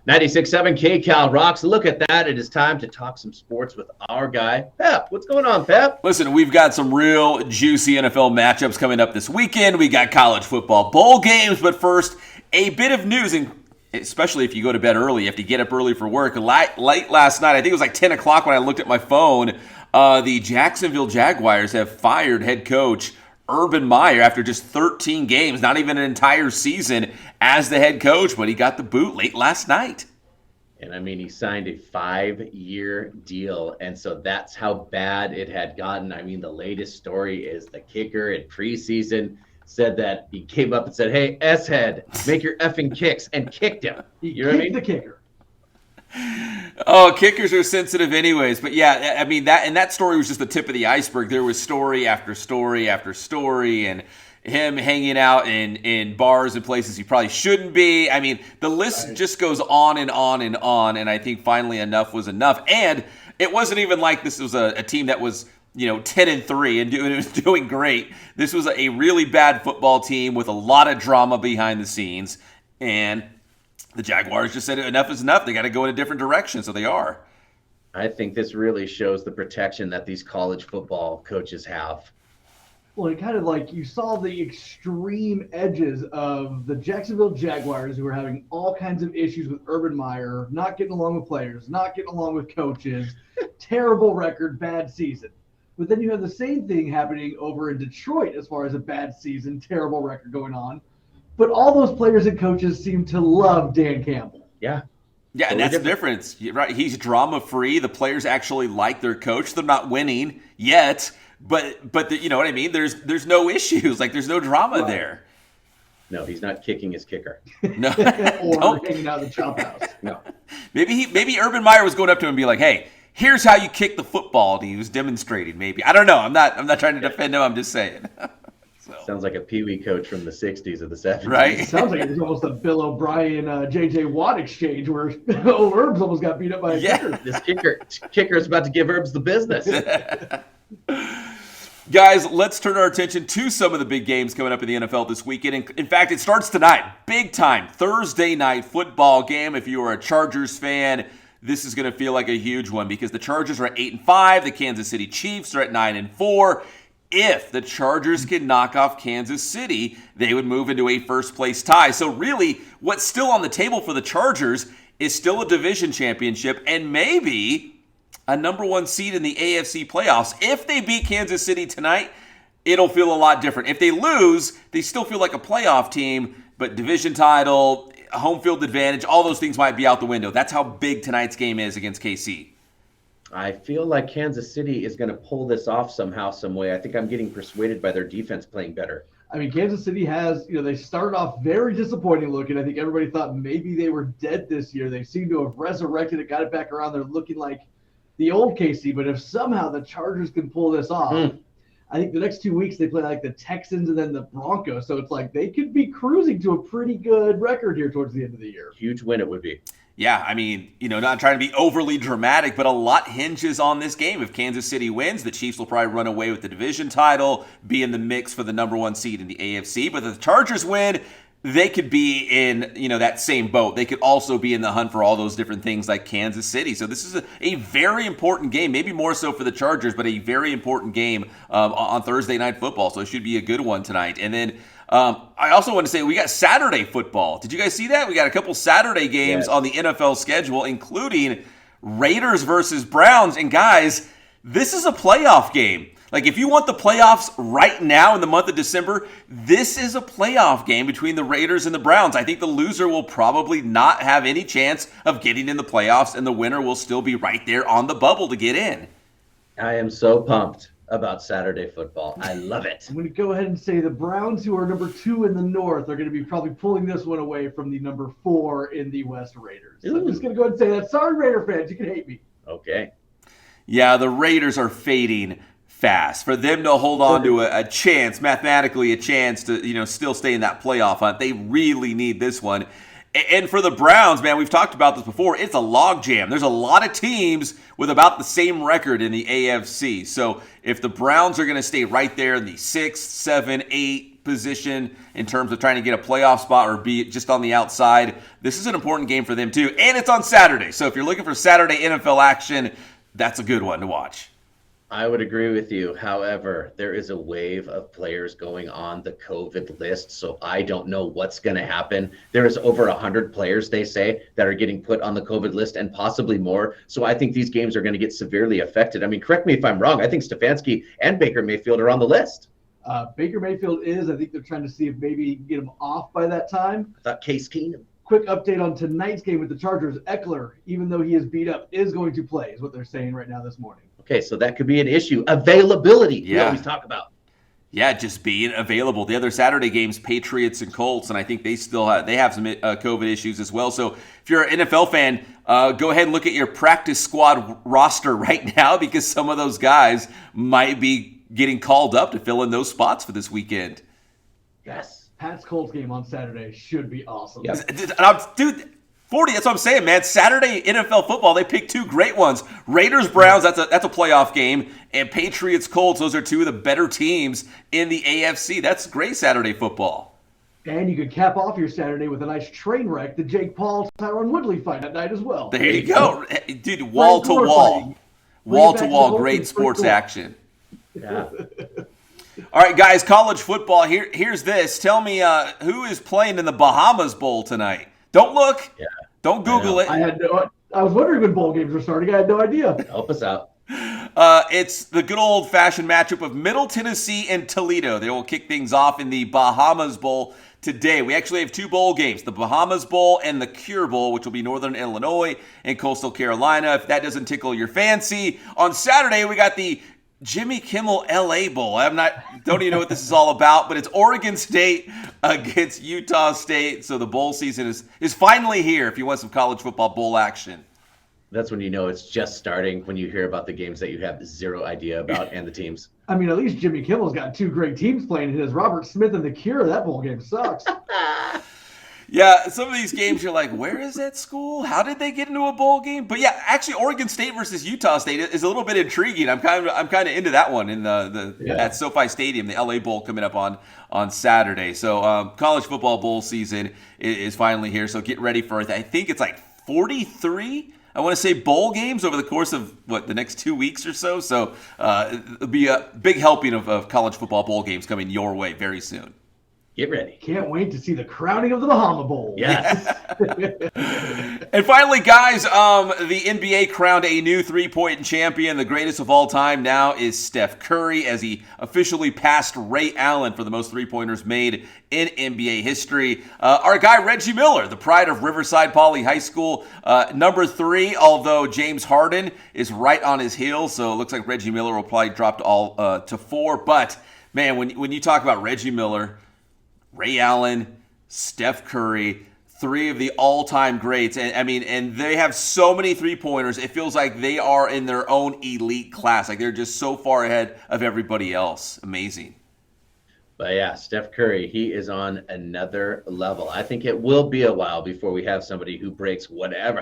96.7 KCAL rocks. Look at that. It is time to talk some sports with our guy, Pep. What's going on, Pep? Listen, we've got some real juicy NFL matchups coming up this weekend. We got college football bowl games, but first, a bit of news, and especially if you go to bed early, you have to get up early for work. Late last night, I think it was like 10 o'clock when I looked at my phone, the Jacksonville Jaguars have fired head coach Urban Meyer after just 13 games, not even an entire season as the head coach, but he got the boot late last night. And I mean, he signed a 5-year deal, and so that's how bad it had gotten. I mean, the latest story is the kicker in preseason said that he came up and said, "Hey, S-head, make your effing kicks," and kicked him. You know what I mean? The kicker. Oh, kickers are sensitive anyways. But yeah, I mean, that story was just the tip of the iceberg. There was story after story after story, and him hanging out in bars and places he probably shouldn't be. I mean, the list just goes on and on and on, and I think finally enough was enough. And it wasn't even like this was a team that was 10-3 and doing great. This was a really bad football team with a lot of drama behind the scenes, and the Jaguars just said enough is enough. They got to go in a different direction, so they are. I think this really shows the protection that these college football coaches have. Well, it kind of like you saw the extreme edges of the Jacksonville Jaguars, who were having all kinds of issues with Urban Meyer, not getting along with players, not getting along with coaches, terrible record, bad season. But then you have the same thing happening over in Detroit as far as a bad season, terrible record going on. But all those players and coaches seem to love Dan Campbell. Yeah. Yeah, and that's the difference. Right? He's drama-free. The players actually like their coach. They're not winning yet, but you know what I mean? There's no issues. Like, there's no drama there. No, he's not kicking his kicker. No. Or hanging out in the chop house. No. Maybe Urban Meyer was going up to him and be like, "Hey, here's how you kick the football." And he was demonstrating maybe. I don't know. I'm not trying to defend him. I'm just saying. Sounds like a peewee coach from the 60s or the 70s. Right? It sounds like it was almost a Bill O'Brien, J.J. Watt exchange where Herbs almost got beat up by a kicker. This kicker is about to give Herbs the business. Guys, let's turn our attention to some of the big games coming up in the NFL this weekend. In fact, it starts tonight. Big time Thursday night football game. If you are a Chargers fan, this is going to feel like a huge one because the Chargers are at 8-5. The Kansas City Chiefs are at 9-4. If the Chargers can knock off Kansas City, they would move into a first-place tie. So really, what's still on the table for the Chargers is still a division championship and maybe a number one seed in the AFC playoffs. If they beat Kansas City tonight, it'll feel a lot different. If they lose, they still feel like a playoff team, but division title, home field advantage, all those things might be out the window. That's how big tonight's game is against KC. I feel like Kansas City is going to pull this off somehow, some way. I think I'm getting persuaded by their defense playing better. I mean, Kansas City has, they started off very disappointing looking. I think everybody thought maybe they were dead this year. They seem to have resurrected it, got it back around. They're looking like the old KC. But if somehow the Chargers can pull this off, I think the next 2 weeks they play like the Texans and then the Broncos. So it's like they could be cruising to a pretty good record here towards the end of the year. Huge win it would be. Yeah, I mean, not trying to be overly dramatic, but a lot hinges on this game. If Kansas City wins, the Chiefs will probably run away with the division title, be in the mix for the number one seed in the AFC. But if the Chargers win, they could be in, that same boat. They could also be in the hunt for all those different things like Kansas City. So this is a very important game, maybe more so for the Chargers, but a very important game on Thursday Night Football. So it should be a good one tonight. And then I also want to say we got Saturday football. Did you guys see that? We got a couple Saturday games on the NFL schedule, including Raiders versus Browns. And guys, this is a playoff game. Like, if you want the playoffs right now in the month of December, this is a playoff game between the Raiders and the Browns. I think the loser will probably not have any chance of getting in the playoffs, and the winner will still be right there on the bubble to get in. I am so pumped about Saturday football. I love it. I'm going to go ahead and say the Browns, who are number 2 in the North, are going to be probably pulling this one away from the number 4 in the West Raiders. So I'm just going to go ahead and say that. Sorry, Raider fans, you can hate me. Okay. Yeah, the Raiders are fading fast. For them to hold on to a chance, mathematically a chance to, still stay in that playoff hunt, they really need this one. And for the Browns, man, we've talked about this before. It's a logjam. There's a lot of teams with about the same record in the AFC. So if the Browns are going to stay right there in the 6th, 7th, 8th, position in terms of trying to get a playoff spot or be just on the outside. This is an important game for them too, and it's on Saturday. So if you're looking for Saturday NFL action, that's a good one to watch. I would agree with you. However, there is a wave of players going on the COVID list, so I don't know what's going to happen. There is over 100 players, they say, that are getting put on the COVID list and possibly more. So I think these games are going to get severely affected. I mean, correct me if I'm wrong. I think Stefanski and Baker Mayfield are on the list. Baker Mayfield is. I think they're trying to see if maybe get him off by that time. I thought Case Keenum. Quick update on tonight's game with the Chargers. Eckler, even though he is beat up, is going to play, is what they're saying right now this morning. Okay, so that could be an issue. Availability, we always talk about. Yeah, just being available. The other Saturday games, Patriots and Colts, and I think they still have some COVID issues as well. So if you're an NFL fan, go ahead and look at your practice squad roster right now because some of those guys might be getting called up to fill in those spots for this weekend. Yes. Pat's Colts game on Saturday should be awesome. Yes. Dude, 40, that's what I'm saying, man. Saturday NFL football, they picked two great ones. Raiders Browns, that's a playoff game, and Patriots Colts, those are two of the better teams in the AFC. That's great Saturday football. And you could cap off your Saturday with a nice train wreck, the Jake Paul Tyron Woodley fight at night as well. There you go. Dude, wall to wall. Wall to wall, great sports action. Yeah. All right, guys, college football. Here's this. Tell me who is playing in the Bahamas Bowl tonight. Don't look. Yeah. Don't Google it. I was wondering when bowl games were starting. I had no idea. Help us out. It's the good old-fashioned matchup of Middle Tennessee and Toledo. They will kick things off in the Bahamas Bowl today. We actually have two bowl games, the Bahamas Bowl and the Cure Bowl, which will be Northern Illinois and Coastal Carolina. If that doesn't tickle your fancy, on Saturday we got the Jimmy Kimmel LA Bowl. Don't even know what this is all about, but it's Oregon State against Utah State. So the bowl season is finally here if you want some college football bowl action. That's when you know it's just starting, when you hear about the games that you have zero idea about and the teams. I mean, at least Jimmy Kimmel's got two great teams playing. His Robert Smith and the Cure. That bowl game sucks. Yeah, some of these games you're like, where is that school? How did they get into a bowl game? But yeah, actually, Oregon State versus Utah State is a little bit intriguing. I'm kind of into that one in at SoFi Stadium, the LA Bowl coming up on Saturday. So college football bowl season is finally here. So get ready for it. I think it's like 43. I want to say bowl games over the course of the next 2 weeks or so. So it'll be a big helping of college football bowl games coming your way very soon. Get ready. Can't wait to see the crowning of the Bahamas Bowl. Yes. And finally, guys, the NBA crowned a new three-point champion. The greatest of all time now is Steph Curry, as he officially passed Ray Allen for the most three-pointers made in NBA history. Our guy, Reggie Miller, the pride of Riverside Poly High School, number 3, although James Harden is right on his heels. So it looks like Reggie Miller will probably drop to 4. But, man, when you talk about Reggie Miller, Ray Allen, Steph Curry, 3 of the all-time greats. And they have so many three-pointers. It feels like they are in their own elite class. Like they're just so far ahead of everybody else. Amazing. But yeah, Steph Curry, he is on another level. I think it will be a while before we have somebody who breaks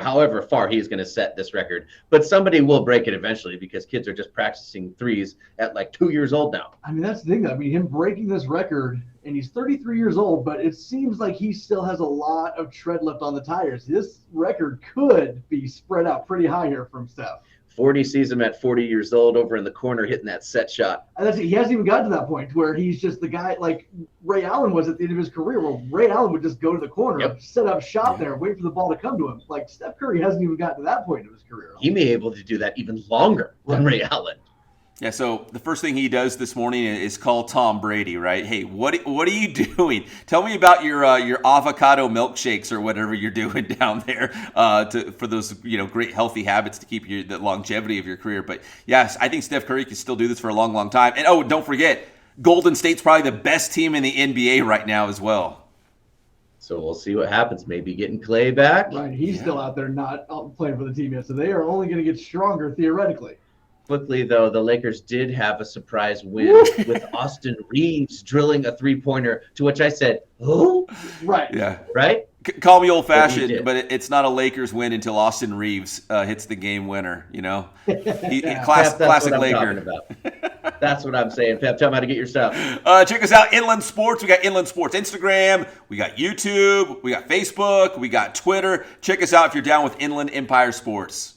however far he's going to set this record. But somebody will break it eventually because kids are just practicing threes at like 2 years old now. I mean, that's the thing. I mean, him breaking this record, and he's 33 years old, but it seems like he still has a lot of tread left on the tires. This record could be spread out pretty high here from Steph. 40 sees him at 40 years old over in the corner hitting that set shot. And that's it. He hasn't even gotten to that point where he's just the guy like Ray Allen was at the end of his career, where Ray Allen would just go to the corner, set up shop there, wait for the ball to come to him. Like Steph Curry hasn't even gotten to that point in his career. He may be able to do that even longer than Ray Allen. Yeah, so the first thing he does this morning is call Tom Brady, right? Hey, what are you doing? Tell me about your avocado milkshakes or whatever you're doing down there for those great healthy habits to keep the longevity of your career. But yes, I think Steph Curry can still do this for a long, long time. And don't forget, Golden State's probably the best team in the NBA right now as well. So we'll see what happens. Maybe getting Clay back. Right, he's still out there not playing for the team yet, so they are only going to get stronger theoretically. Quickly, though, the Lakers did have a surprise win with Austin Reeves drilling a three-pointer, to which I said, who? Right. Yeah. Right? Call me old-fashioned, but it's not a Lakers win until Austin Reeves hits the game winner, Classic That's what I'm Laker. talking about. That's what I'm saying. Pep, tell them how to get your stuff. Check us out, Inland Sports. We got Inland Sports Instagram. We got YouTube. We got Facebook. We got Twitter. Check us out if you're down with Inland Empire Sports.